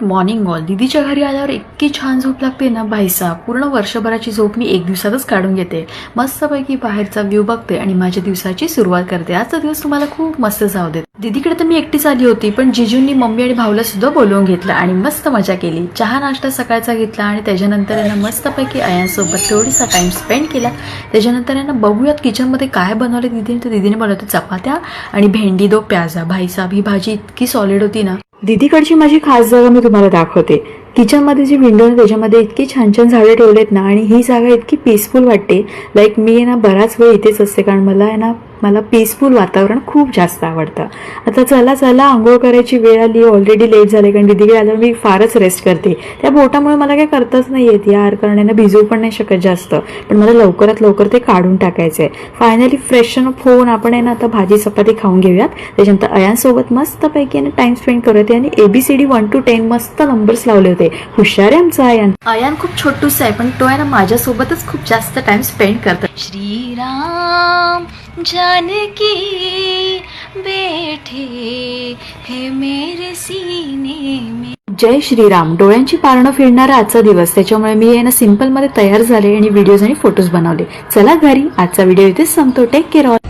Good morning all. दीदीच्या घरी आल्यावर इतकी छान झोप लागते ना भाईसा. पूर्ण वर्षभराची झोप मी एक दिवसातच काढून घेते. मस्तपैकी बाहेरचा व्ह्यू बघते आणि माझ्या दिवसाची सुरुवात करते. आजचा दिवस तुम्हाला खूप मस्त जाऊ देत. दीदीकडे तर मी एकटीच आली होती, पण जिजूंनी मम्मी आणि भाऊला सुद्धा बोलवून घेतलं आणि मस्त मजा केली. चहा नाश्ता सकाळचा घेतला आणि त्याच्यानंतर यांना मस्तपैकी अयांसोबत थोडीसा टाइम स्पेंड केला. त्याच्यानंतर यांना बघूयात किचनमध्ये काय बनवले दीदीने. तर दीदीने बनवते चपात्या आणि भेंडी दो प्याजा. भाईसाब ही भाजी इतकी सॉलिड होती ना. दीदीकडची माझी खास जागा मी तुम्हाला दाखवते. किचनमध्ये जी विंडो आहे त्याच्यामध्ये इतकी छान छान झाडे ठेवलेत ना, आणि ही जागा इतकी पीसफुल वाटते. लाईक मी आहे ना बराच वेळ इथेच असते, कारण मला पीसफुल वातावरण खूप जास्त आवडतं. आता चला आंघोळ करायची वेळ आली. ऑलरेडी लेट झाले, कारण दीदीकडे आल्यावर मी फारच रेस्ट करते. त्या बोटामुळे मला काय करताच नाही येत यार, कारण यांना भिजवू पण नाही शकत जास्त. पण मला लवकरात लवकर ते काढून टाकायचंय. फायनली फ्रेशन अप होऊन आपण आहे ना आता भाजी चपाती खाऊन घेऊयात. त्याच्यानंतर अयांसोबत मस्तपैकी टाइम स्पेंड करत आणि ABCD 1 to 10 मस्त नंबर्स लावले होते. हुशार आहे आमचा अयान खूप छोटूस आहे, पण तो आहे ना माझ्यासोबतच खूप जास्त टाइम स्पेंड करतो. श्रीराम जानकी बैठे है मेरे सीने में. जय श्रीराम. डोळ्यांची पारणं फिरणारा आजचा दिवस. त्याच्यामुळे मी आहे ना सिंपल मध्ये तयार झाले आणि व्हिडिओज आणि फोटोज बनवले. चला घरी. आजचा व्हिडिओ इथेच संपतो. Take care all.